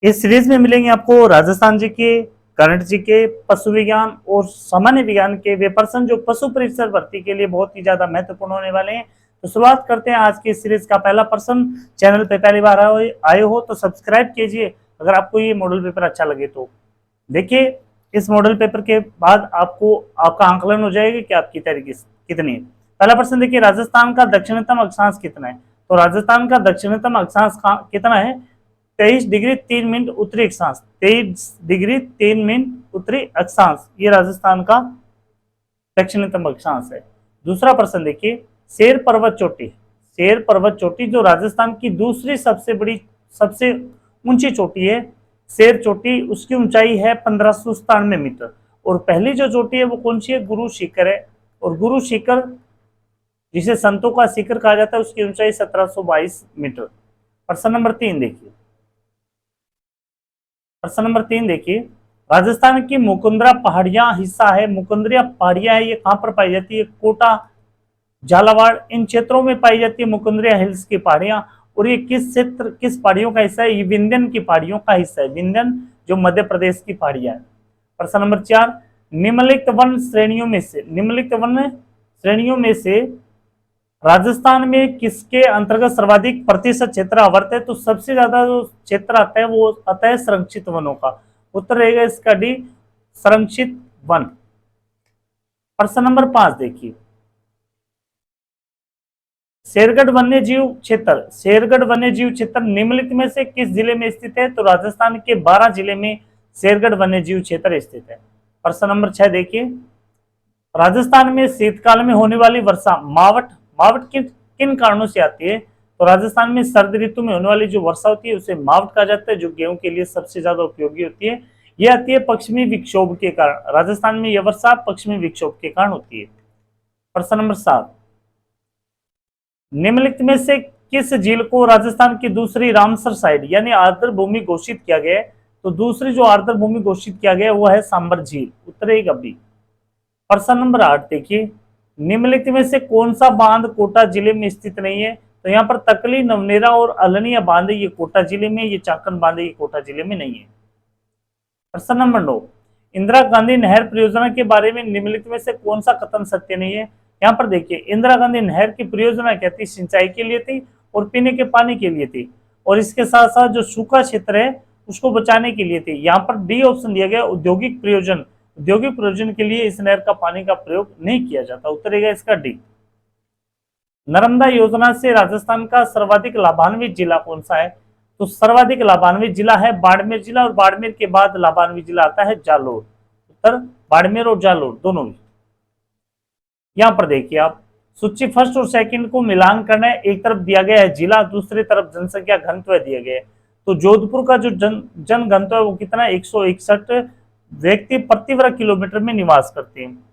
इस सीरीज में मिलेंगे आपको राजस्थान जीके, करंट जीके, पशु विज्ञान और सामान्य विज्ञान के वे प्रश्न जो पशु परिक्षर भर्ती के लिए बहुत ही ज्यादा महत्वपूर्ण होने वाले हैं। तो शुरुआत करते हैं आज की सीरीज का। पहला प्रश्न, चैनल पे पहली बार आए हो तो सब्सक्राइब कीजिए अगर आपको ये मॉडल पेपर अच्छा लगे तो। देखिए, इस मॉडल पेपर के बाद आपको आपका आंकलन हो जाएगा कि आपकी तैयारी कितनी है। पहला प्रश्न देखिए, राजस्थान का दक्षिणतम अक्षांश कितना है? तो राजस्थान का दक्षिणतम अक्षांश कितना है? 23 डिग्री 3 मिनट उत्तरी अक्षांश। 23 डिग्री 3 मिनट उत्तरी अक्षांश, ये राजस्थान का दक्षिणतम अक्षांश है। दूसरा प्रश्न देखिए, शेर पर्वत चोटी, शेर पर्वत चोटी जो राजस्थान की दूसरी सबसे ऊंची चोटी है, शेर चोटी, उसकी ऊंचाई है 1597 मीटर। और पहली जो चोटी है वो कौन सी है? गुरु शिखर है। और गुरु शिखर, जिसे संतों का शिखर कहा जाता है, उसकी ऊंचाई 1722 मीटर। प्रश्न नंबर 3 देखिए, प्रश्न नंबर 3 देखिए, राजस्थान की मुकुंदरा पहाड़ियां हिस्सा है। मुकुंदरा पहाड़ियां है, ये कहां पर पाई जाती है? कोटा, झालावाड़, इन क्षेत्रों में पाई जाती है मुकुंदरा हिल्स की पहाड़ियां। और ये किस क्षेत्र, किस पहाड़ियों का हिस्सा है? ये विंध्यन की पहाड़ियों का हिस्सा है। विंध्यन जो मध्य प्रदेश की पहाड़ियां है। प्रश्न नंबर 4, निम्नलिखित वन श्रेणियों में से, निम्नलिखित वन श्रेणियों में से राजस्थान में किसके अंतर्गत सर्वाधिक प्रतिशत क्षेत्र आवर्त है? तो सबसे ज्यादा जो क्षेत्र आता है वो आता है संरक्षित वनों का। उत्तर रहेगा इसका डी, संरक्षित वन। प्रश्न नंबर 5 देखिए, शेरगढ़ वन्य जीव क्षेत्र, शेरगढ़ वन्य जीव क्षेत्र निम्नलिखित में से किस जिले में स्थित है? तो राजस्थान के 12 जिले में शेरगढ़ वन्य जीव क्षेत्र स्थित है। प्रश्न नंबर 6 देखिए, राजस्थान में शीतकाल में होने वाली वर्षा मावट, मावट किन कारणों से आती है? तो राजस्थान में सर्द ऋतु में होने वाली जो वर्षा होती है उसे मावट कहा जाता है, जो गेहूं के लिए सबसे ज्यादा उपयोगी होती है। यह आती है पश्चिमी विक्षोभ के कारण। राजस्थान में यह वर्षा पश्चिमी विक्षोभ के कारण होती है। प्रश्न नंबर 7, निम्नलिखित में से किस झील को राजस्थान की दूसरी रामसर साइट यानी आर्द्र भूमि घोषित किया गया है? तो दूसरी जो आर्द्र भूमि घोषित किया गया है वो है सांबर झील। उत्तर रहेगा बी। प्रश्न नंबर 8 देखिए, निम्नलिखित में से कौन सा बांध कोटा जिले में स्थित नहीं है? तो यहाँ पर तकली, नवनेरा और अलनिया बांध ये कोटा जिले में, ये चाकन बांध ये कोटा जिले में नहीं है। प्रश्न नंबर 9, इंदिरा गांधी नहर परियोजना के बारे में निम्नलिखित में से कौन सा कथन सत्य नहीं है? यहाँ पर देखिए, इंदिरा गांधी नहर की परियोजना क्या थी? सिंचाई के लिए थी और पीने के पानी के लिए थी। और इसके साथ साथ जो सूखा क्षेत्र है उसको बचाने के लिए थी। यहाँ पर डी ऑप्शन दिया गया, औद्योगिक प्रयोजन, औद्योगिक प्रयोजन के लिए इस नहर का पानी का प्रयोग नहीं किया जाता। उत्तर रहेगा इसका डी। नर्मदा योजना से राजस्थान का सर्वाधिक लाभान्वित जिला कौन सा है? तो सर्वाधिक लाभान्वित जिला है बाड़मेर जिला, और बाड़मेर के बाद लाभान्वित जिला आता है जालोर। उत्तर बाड़मेर और जालोर दोनों भी। यहां पर देखिए आप, सूची फर्स्ट और सेकंड को मिलान करना है। एक तरफ दिया गया है जिला, दूसरी तरफ जनसंख्या घनत्व दिया गया है। तो जोधपुर का जो जन घनत्व है वो कितना है? 161 व्यक्ति प्रति वर्ग किलोमीटर में निवास करते हैं।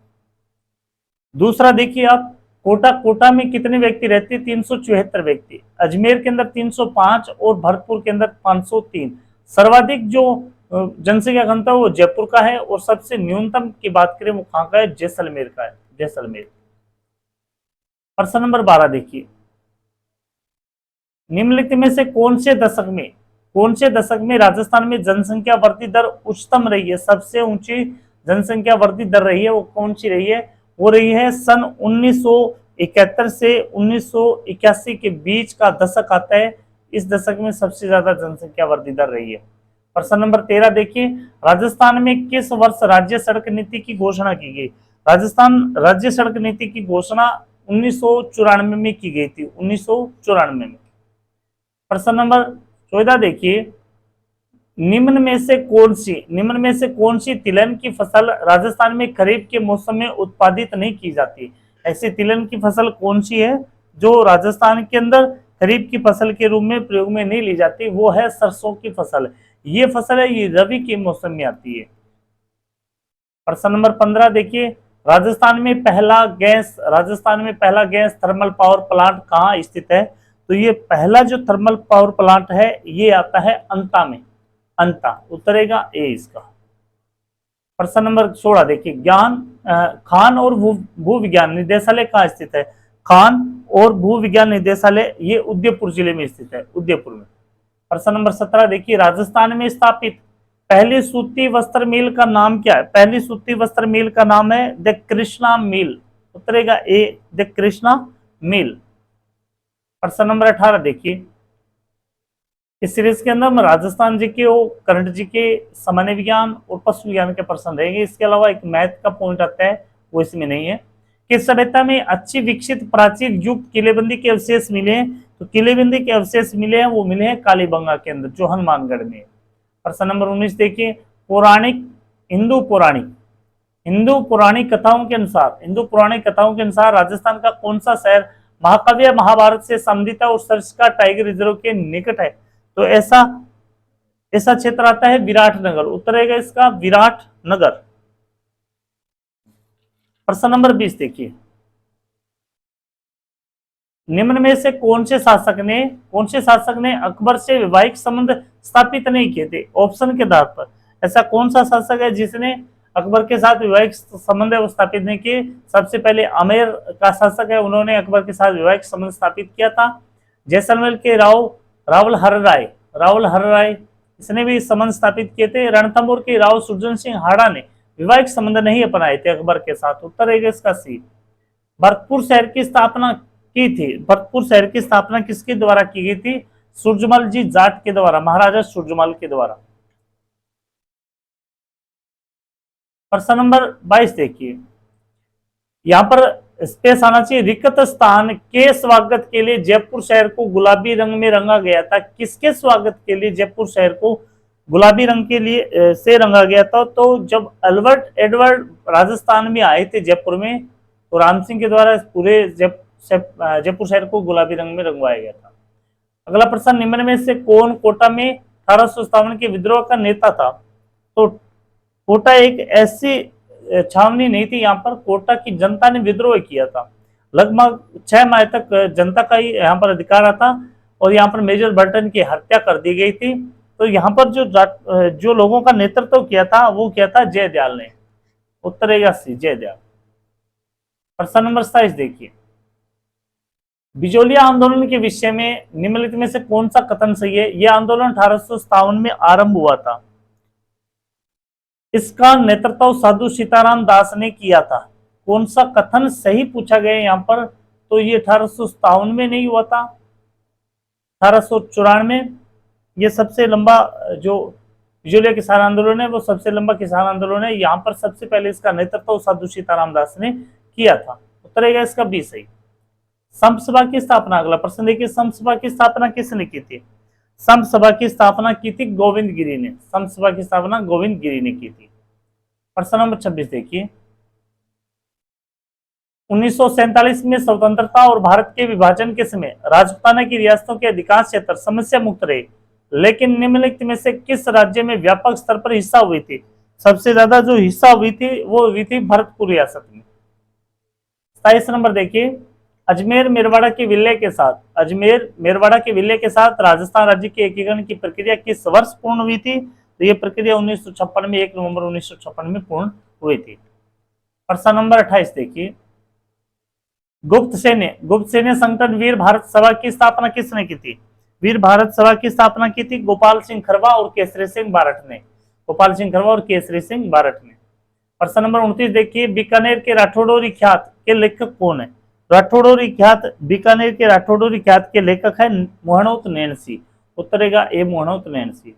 दूसरा देखिए आप, कोटा में कितने व्यक्ति रहते हैं? 374 व्यक्ति। अजमेर के अंदर 305 और भरतपुर के अंदर 503। सर्वाधिक जो जनसंख्या घनत्व वो जयपुर का है, और सबसे न्यूनतम की बात करें वो कहां का है? जैसलमेर का है, जैसलमेर। प्रश्न नंबर 12 देखिए, निम्नलिखित में से कौन से दशक में राजस्थान में जनसंख्या वृद्धि दर उच्चतम रही है? सबसे ऊंची जनसंख्या वृद्धि दर रही है वो कौन सी रही है? वो रही है सन 1971 से 1981 के बीच का दशक आता है। इस दशक में सबसे ज्यादा जनसंख्या वृद्धि दर रही है। प्रश्न नंबर 13 देखिए, राजस्थान में किस वर्ष राज्य सड़क नीति की घोषणा की गई? राजस्थान राज्य सड़क नीति की घोषणा 1994 में की गई थी, 1994 में। प्रश्न नंबर 14 देखिए, निम्न में से कौन सी तिलहन की फसल राजस्थान में खरीफ के मौसम में उत्पादित नहीं की जाती? ऐसी तिलहन की फसल कौन सी है जो राजस्थान के अंदर खरीफ की फसल के रूप में प्रयोग में नहीं ली जाती? वो है सरसों की फसल। ये फसल है, ये रबी के मौसम में आती है। प्रश्न नंबर 15 देखिए, राजस्थान में पहला गैस थर्मल पावर प्लांट कहाँ स्थित है? तो ये पहला जो थर्मल पावर प्लांट है ये आता है अंता में, अंता। उत्तरेगा ए इसका। प्रश्न नंबर 16 देखिए, खान और भू विज्ञान निदेशालय कहाँ स्थित है? खान और भू विज्ञान निदेशालय ये उदयपुर जिले में स्थित है, उदयपुर में। प्रश्न नंबर 17 देखिए, राजस्थान में स्थापित पहली सूती वस्त्र मिल का नाम क्या है? पहली सूती वस्त्र मिल का नाम है द कृष्णा मिल। उतरेगा ए, द कृष्णा मिल। प्रश्न नंबर 18 देखिए, इस सीरीज के अंदर हम राजस्थान जीके और करंट जीके, सामान्य विज्ञान और पशु विज्ञान के प्रश्न रहेंगे। इसके अलावा एक मैथ का पॉइंट आता है, वो इसमें नहीं है। किस सभ्यता में अच्छी विकसित प्राचीन युग किलेबंदी के अवशेष मिले हैं? तो किलेबंदी के अवशेष मिले हैं, वो मिले हैं कालीबंगा के अंदर, जो हनुमानगढ़ में। प्रश्न नंबर 19 देखिए, पौराणिक हिंदू पौराणिक कथाओं के अनुसार राजस्थान का कौन सा शहर महाकाव्य महाभारत से संबंधित है और सरस्का टाइगर रिजर्व के निकट है? तो ऐसा ऐसा क्षेत्र आता है विराटनगर। उत्तरेगा इसका विराटनगर। प्रश्न नंबर 20 देखिए, निम्न में से कौन से शासक ने अकबर से वैवाहिक संबंध स्थापित नहीं किए थे? ऑप्शन के आधार पर ऐसा कौन सा शासक है जिसने अकबर के साथ वैवाहिक संबंध स्थापित नहीं किए? सबसे पहले आमेर का शासक है, उन्होंने अकबर के साथ वैवाहिक संबंध स्थापित किया था। जैसलमेर के रावल हर राय इसने भी संबंध स्थापित किए थे। रणथंभौर के राव सुरजन सिंह हाड़ा ने वैवाहिक संबंध नहीं अपनाए थे अकबर के साथ। उत्तर है इसका सी। भरतपुर शहर की स्थापना की थी, भरतपुर शहर की स्थापना किसके द्वारा की गई थी? सूरजमल जी जाट के द्वारा, महाराजा सूरजमल के द्वारा। प्रश्न नंबर 22 देखिए, यहां पर स्पेस आना चाहिए। रिक्त स्थान के स्वागत के लिए जयपुर शहर को गुलाबी रंग में रंगा गया था। किसके स्वागत के लिए जयपुर शहर को गुलाबी रंग के लिए से रंगा गया था? तो जब अल्बर्ट एडवर्ड राजस्थान में आए थे जयपुर में, तो राम सिंह के द्वारा पूरे जयपुर शहर को गुलाबी रंग में रंगवाया गया था। अगला प्रश्न, निम्न में से कौन कोटा में 1857 के विद्रोह का नेता था? तो कोटा एक ऐसी छावनी नहीं थी, यहाँ पर कोटा की जनता ने विद्रोह किया था। लगभग 6 माह तक जनता का ही यहाँ पर अधिकार था और यहाँ पर मेजर बर्टन की हत्या कर दी गई थी। तो यहाँ पर जो लोगों का नेतृत्व किया था वो किया था जयदयाल ने। उत्तर है सी, जयदयाल। प्रश्न नंबर 27 देखिए, बिजोलिया आंदोलन के विषय में निम्नलिखित में से कौन सा कथन सही है? यह आंदोलन 1857 में आरंभ हुआ था। इसका नेतृत्व साधु सीताराम दास ने किया था। कौन सा कथन सही पूछा गया यहाँ पर? तो ये 1857 में नहीं हुआ था, 1894। ये सबसे लंबा जो बिजोलिया किसान आंदोलन है वो सबसे लंबा किसान आंदोलन है। यहाँ पर सबसे पहले इसका नेतृत्व साधु सीताराम दास ने किया था। उत्तर है इसका बी सही। संत सभा की स्थापना, अगला प्रश्न देखिए, संत सभा की स्थापना किसने की थी? संत सभा की स्थापना की थी गोविंद गिरी ने। संत सभा की स्थापना गोविंद गिरी ने की थी। प्रश्न नंबर 26 देखिए, 1947 में स्वतंत्रता और भारत के विभाजन के समय राजपूताना की रियासतों के अधिकांश क्षेत्र समस्या मुक्त रहे, लेकिन निम्नलिखित में से किस राज्य में व्यापक स्तर पर हिस्सा हुई थी? सबसे ज्यादा जो हिस्सा हुई थी वो हुई थी भरतपुर रियासत में। 27 नंबर देखिए, अजमेर मेरवाड़ा के विलय के साथ राजस्थान राज्य के एकीकरण की प्रक्रिया किस वर्ष पूर्ण हुई थी? तो ये प्रक्रिया 1956 में, 1 नवंबर 1956 में पूर्ण हुई थी। प्रश्न नंबर 28 देखिए, गुप्त सैन्य संगठन वीर भारत सभा की स्थापना किसने की थी? वीर भारत सभा की स्थापना की थी गोपाल सिंह खरवा और केसरी सिंह बारठ ने। गोपाल सिंह खरवा और केसरी सिंह बारठ ने। प्रश्न नंबर 29 देखिए, बीकानेर के राठौड़ोरी ख्यात के लेखक कौन है? बीकानेर के राठौड़ोरी ख्यात के लेखक है मोहनोत नैनसी। उत्तरेगा ए, मोहनोत नैनसी।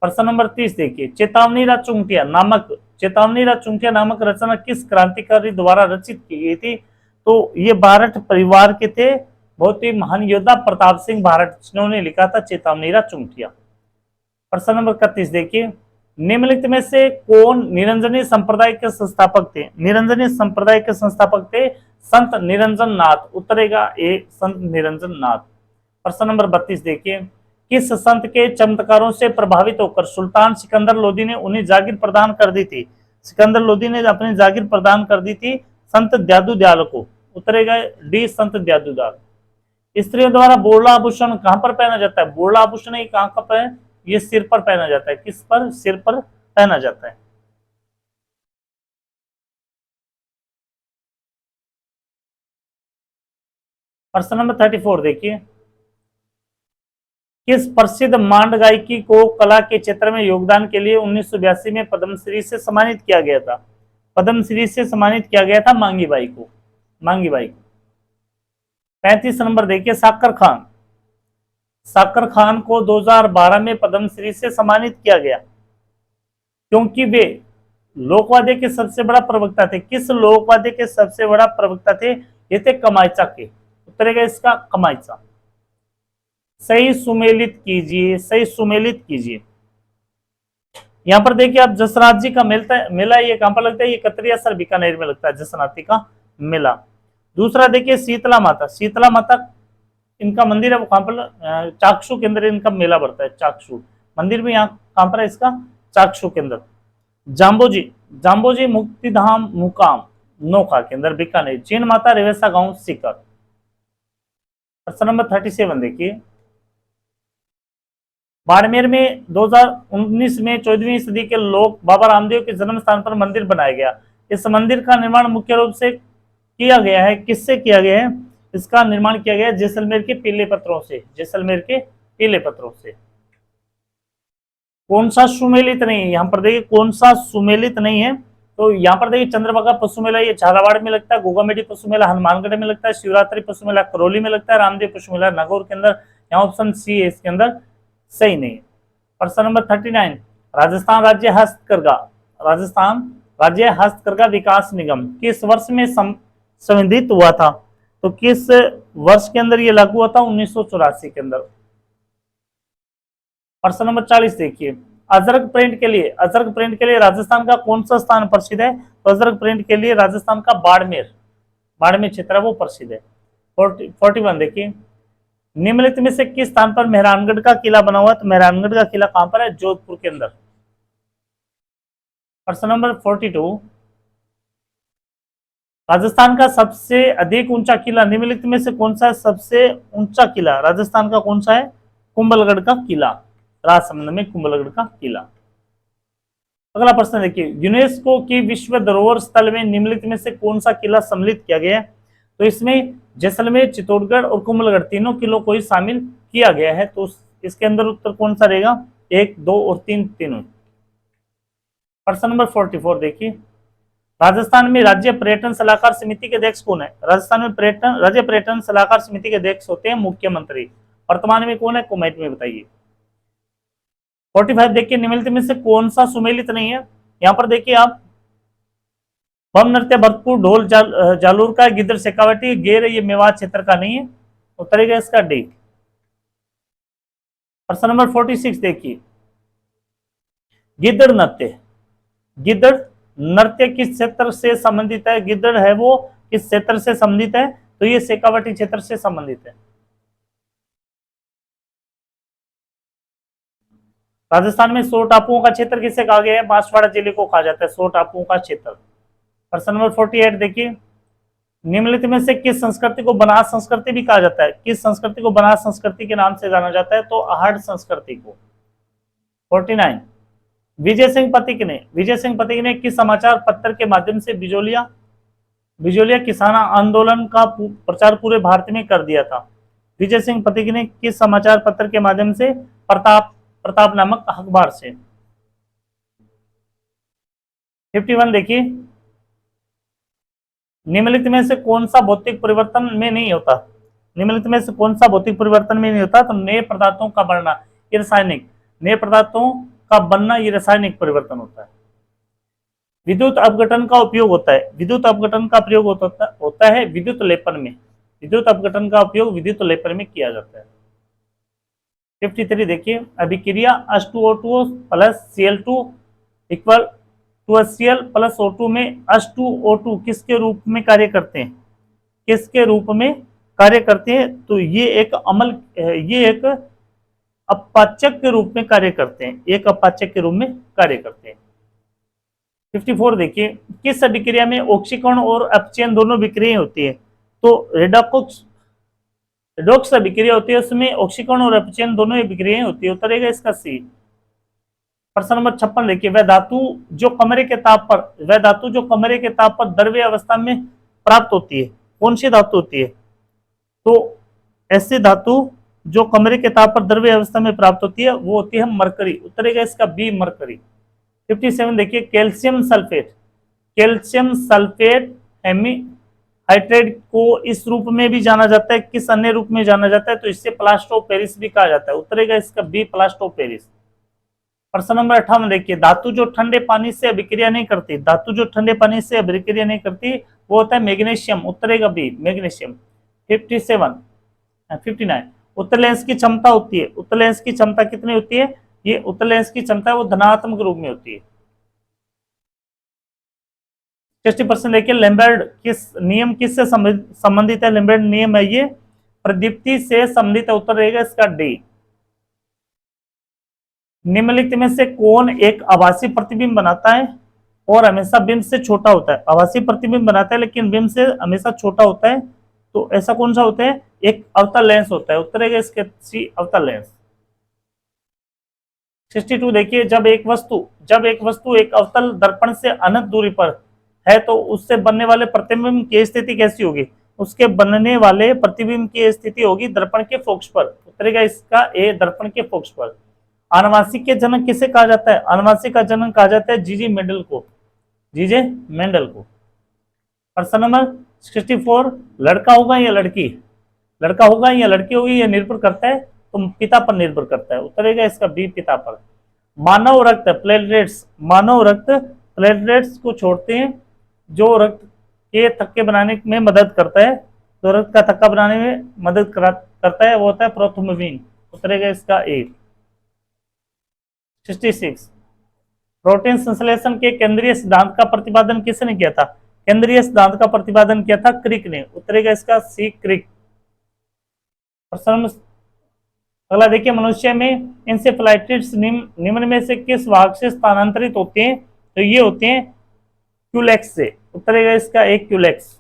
प्रश्न नंबर 30 देखिए, चेतावनी चुंकिया नामक रचना किस क्रांतिकारी द्वारा रचित की गई थी? तो ये बारठ परिवार के थे, बहुत ही महान योद्धा प्रताप सिंह बारठ, जिन्होंने लिखा था चेतावनी चुंकिया। प्रश्न नंबर 31 देखिए, निम्नलिखित में से कौन निरंजनी संप्रदाय के संस्थापक थे? निरंजनी संप्रदाय के संस्थापक थे संत निरंजन नाथ। उत्तरेगा ए, संत निरंजन नाथ। प्रश्न नंबर 32 देखिए, किस संत के चमत्कारों से प्रभावित होकर सुल्तान सिकंदर लोदी ने उन्हें जागीर प्रदान कर दी थी? सिकंदर लोदी ने अपनी जागीर प्रदान कर दी थी संत दयादु दयाल को। उत्तरेगा डी, संत दयादु दयाल। स्त्रियों द्वारा बोरला आभूषण कहां पर पहना जाता है? बोरला आभूषण ये कहां पर है? ये सिर पर पहना जाता है। किस पर? सिर पर पहना जाता है। प्रश्न नंबर 34 देखिए, किस प्रसिद्ध मांड गायकी को कला के क्षेत्र में योगदान के लिए 1982 में पद्मश्री से सम्मानित किया गया था? पद्मश्री से सम्मानित किया गया था मांगी बाई को। मांगी बाई को। 35 नंबर देखिए, साकर खान। साकर खान को 2012 में पद्मश्री से सम्मानित किया गया क्योंकि वे लोकवाद्य के सबसे बड़ा प्रवक्ता थे। किस लोकवाद्य के सबसे बड़ा प्रवक्ता थे? ये थे कमाइचा के। उत्तरेगा इसका कमाइचा। सही सुमेलित कीजिए, सही सुमेलित कीजिए। यहां पर देखिए आप, जसनाथ जी का मेला ये कहां पर लगता है? ये कतरिया सर बीकानेर में लगता है, जसनाथी का मेला। दूसरा देखिए, शीतला माता। शीतला माता इनका मंदिर है, वो कहां पर? चाक्षु के अंदर इनका मेला बढ़ता है। चाक्षु मंदिर भी यहाँ कहां पर है इसका? चाक्षु के अंदर। जाम्बोजी, जाम्बोजी मुक्तिधाम मुकाम नोखा के अंदर, बीकानेर। चीन माता रेवेसा गांव सीकर। प्रश्न नंबर 37 देखिए, बाड़मेर में 2019 में 14वीं सदी के लोग बाबा रामदेव के जन्म स्थान पर मंदिर बनाया गया। इस मंदिर का निर्माण मुख्य रूप से किया गया है, किससे किया गया है? इसका निर्माण किया गया है जैसलमेर के पीले पत्थरों से। जैसलमेर के पीले पत्थरों से। कौन सा सुमेलित नहीं है? यहाँ पर देखिए कौन सा सुमेलित नहीं है, तो यहाँ पर देखिए चंद्रभागा पशु मेला ये झालावाड़ में लगता है, गोगामेडी पशु मेला हनुमानगढ़ में लगता है, शिवरात्रि पशु मेला करौली में लगता है, रामदेव पशु मेला नागौर के अंदर। यहाँ ऑप्शन सी है इसके अंदर सही नहीं है। प्रश्न नंबर 39, राजस्थान राज्य हस्तकरघा, राजस्थान राज्य हस्तकरघा विकास निगम किस वर्ष में संविधित हुआ था? तो किस वर्ष के अंदर ये लागू हुआ था? 1984 के अंदर। प्रश्न नंबर 40 देखिए, अजरक प्रिंट के लिए, अजरक प्रिंट के लिए राजस्थान का कौन सा स्थान प्रसिद्ध है? तो अजरक प्रिंट के लिए राजस्थान का बाड़मेर, बाड़मेर क्षेत्र वो प्रसिद्ध है। 41 देखिए, निम्नलिखित में से किस स्थान पर मेहरानगढ़ का किला बना हुआ है? तो मेहरानगढ़ का किला कहां पर है? जोधपुर के अंदर। प्रश्न नंबर 42, राजस्थान का सबसे अधिक ऊंचा किला निम्नलिखित में से कौन सा है? सबसे ऊंचा किला राजस्थान का कौन सा है? कुंभलगढ़ का किला, राजसमंद में कुंभलगढ़ का किला। अगला प्रश्न देखिए, यूनेस्को की विश्व धरोहर स्थल में निम्नलिखित में से कौन सा किला सम्मिलित किया गया है? तो इसमें जैसलमेर, चित्तौड़गढ़ और कुंभलगढ़ तीनों किलों को ही शामिल किया गया है। तो इसके अंदर उत्तर कौन सा रहेगा? 1, 2 और 3 तीनों। प्रश्न नंबर 44 देखिए, राजस्थान में राज्य पर्यटन सलाहकार समिति के अध्यक्ष कौन है? राजस्थान में राज्य पर्यटन सलाहकार समिति के अध्यक्ष होते हैं मुख्यमंत्री। वर्तमान में कौन है? कमेंट में बताइए। 45 देखिए, निम्नलिखित में से कौन सा सुमेलित नहीं है? यहां पर देखिए आप, बम नृत्य भरतपुर, ढोल जालूर का, गिद्दड़ शेखावटी, गेर ये मेवात क्षेत्र का नहीं है। उत्तरेगा इसका डी। प्रश्न नंबर 46 देखिए, गिद्दड़ नृत्य, गिद्दड़ नृत्य किस क्षेत्र से संबंधित है? गिद्दड़ है वो किस क्षेत्र से संबंधित है? तो ये शेखावटी क्षेत्र से संबंधित है। राजस्थान में 100 टापुओं का क्षेत्र किसे कहा गया है? बांसवाड़ा जिले को कहा जाता है 100 टापुओं का क्षेत्र। प्रश्न नंबर 48 देखिए, निम्नलिखित में से किस संस्कृति को बनास संस्कृति भी कहा जाता है? किस संस्कृति को बनास संस्कृति के नाम से जाना जाता है? तो आहड़ संस्कृति को। 49, विजय सिंह पथिक ने किस समाचार पत्र के माध्यम से बिजोलिया किसान आंदोलन का प्रचार पूरे भारत में कर दिया था? विजय सिंह पथिक ने किस समाचार पत्र के माध्यम से? प्रताप नामक अखबार से। 51 देखिए, निम्नलिखित में से कौन सा भौतिक परिवर्तन में नहीं होता? निम्नलिखित में से कौन सा भौतिक परिवर्तन में नहीं होता? तो नए पदार्थों का बनना, ये रासायनिक, नए पदार्थों का बनना ये रासायनिक परिवर्तन होता है। विद्युत अपघटन का उपयोग होता है, विद्युत अपघटन का प्रयोग होता है विद्युत लेपन में, विद्युत अपघटन का उपयोग विद्युत लेपन में किया जाता है। 53 देखिए, अभिक्रिया H2O2 plus Cl2 equal to HCl plus O2 में H2O2 किसके रूप में कार्य करते हैं? किसके रूप में कार्य करते हैं? तो ये एक अपाचक के रूप में कार्य करते हैं, एक अपाचक के रूप में कार्य करते हैं। 54 देखिए, किस अभिक्रिया में ऑक्सीकरण और अपचयन दोनों विक्रियाएं होती है? तो रेडॉक्स अभिक्रिया होती है, उसमें ऑक्सीकरण और अपचयन दोनों ही विक्रियाएं होती है। उत्तर रहेगा इसका सी। प्रश्न नंबर 56 देखिए, वह धातु जो कमरे के ताप पर द्रव्य अवस्था में प्राप्त होती है, कौन सी धातु होती है? तो ऐसी धातु जो कमरे के ताप पर द्रव्य अवस्था में प्राप्त होती है वो होती है मरकरी, उत्तरेगा इसका बी मरकरी। 57 देखिए calcium sulphate, calcium sulphate hemihydrate को इस रूप में भी जाना जाता है, किस अन्य रूप में जाना जाता है, तो इससे प्लास्टर ऑफ पेरिस भी कहा जाता है, उत्तरेगा इसका बी प्लास्टर ऑफ पेरिस। प्रश्न नंबर 58 देखिए धातु जो ठंडे पानी से अभिक्रिया नहीं करती, धातु जो ठंडे पानी से अभिक्रिया नहीं करती वो होता है मैग्नीशियम, उत्तरेगा बी मैग्नीशियम। 59 उत्तर लेंस की क्षमता होती है, उत्तर लेंस की क्षमता कितनी होती है, ये उत्तर लेंस की क्षमता है वो धनात्मक रूप में होती है। 60% देखिए लैम्बर्ट किस नियम किससे संबंधित है, लैम्बर्ट नियम है ये प्रदीप्ति से संबंधित है, उत्तर रहेगा इसका डी। निम्नलिखित में से कौन एक आभासी प्रतिबिंब बनाता है और हमेशा बिंब से छोटा होता है, आभासी प्रतिबिंब बनाता है लेकिन बिंब से हमेशा छोटा होता है, तो ऐसा कौन सा होता है, एक अवतल लेंस होता है, उत्तर रहेगा इसके सी अवतल लेंस। 62 देखिए जब एक वस्तु एक अवतल दर्पण से अनंत दूरी पर है तो उससे बनने वाले प्रतिबिंब की स्थिति कैसी होगी, उसके बनने वाले प्रतिबिंब की स्थिति होगी दर्पण के फोकस पर, उत्तरेगा इसका ए दर्पण के फोकस पर। आनुवांशिक के जनक किसे कहा जाता है, आनुवांशिक का जनक कहा जाता है जीजे मेंडल को, जीजे मेंडल को। प्रश्न नंबर 64 लड़का होगा या लड़की, लड़का होगा या लड़की होगी यह निर्भर करता है तो पिता पर निर्भर करता है, उत्तरेगा इसका बी पिता पर। मानव रक्त प्लेटलेट्स, मानव रक्त प्लेटलेट्स को छोड़ते हैं जो रक्त के थक्के बनाने में मदद करता है, जो रक्त का थक्का बनाने में मदद करता है वो होता है प्रोथ्रोम्बिन, उत्तरेगा इसका ए। 66 प्रोटीन संश्लेषण के केंद्रीय सिद्धांत का प्रतिपादन किसने किया था, केंद्रीय सिद्धांत का प्रतिपादन किया था क्रिक ने, उत्तरेगा इसका सी क्रिक। प्रश्न अगला देखिए मनुष्य में इंसेफेलाइटिस निम्न में से किस वाहक से स्थानांतरित होते हैं, तो ये होते हैं क्यूलेक्स से, उत्तरेगा इसका एक क्यूलेक्स।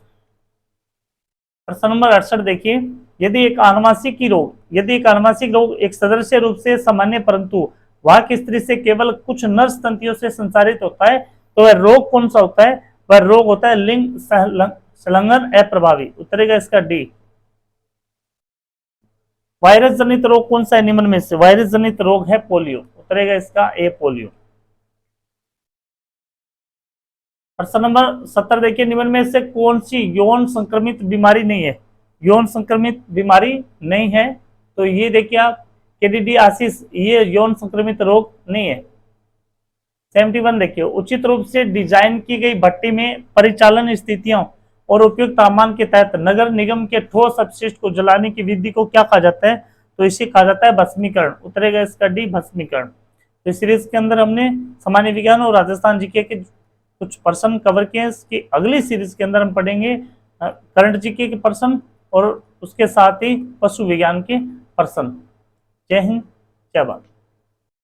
प्रश्न नंबर 68 देखिए यदि एक आनुवांशिक रोग एक सदृश रूप से सामान्य परंतु वाहक स्त्री से केवल कुछ नर्स तंतुओं से संचारित होता है तो वह रोग कौन सा होता है, वह रोग होता है लिंग संलग्न अप्रभावी, उत्तरेगा इसका डी। वायरस जनित रोग कौन सा है निम्न में से, वायरस जनित रोग है पोलियो, उत्तरेगा इसका ए पोलियो। प्रश्न नंबर 70 देखिए निम्न में से कौन सी यौन संक्रमित बीमारी नहीं है, यौन संक्रमित बीमारी नहीं है, तो ये देखिए आप कैंडिडियासिस ये यौन संक्रमित रोग नहीं है। 71 देखिए उचित रूप से डिजाइन की गई भट्टी में परिचालन स्थितियों और उपयुक्त तापमान के तहत नगर निगम के ठोस अपशिष्ट को जलाने की विधि को क्या कहा जाता है, तो इसे कहा जाता है भस्मीकरण, उतरेगा इसका डी भस्मीकरण। तो इस सीरीज के अंदर हमने सामान्य विज्ञान और राजस्थान जीके के कुछ प्रश्न कवर किए, इसकी अगली सीरीज के अंदर हम पढ़ेंगे करंट जीके के प्रश्न और उसके साथ ही पशु विज्ञान के प्रश्न। जय हिंद जय भारत।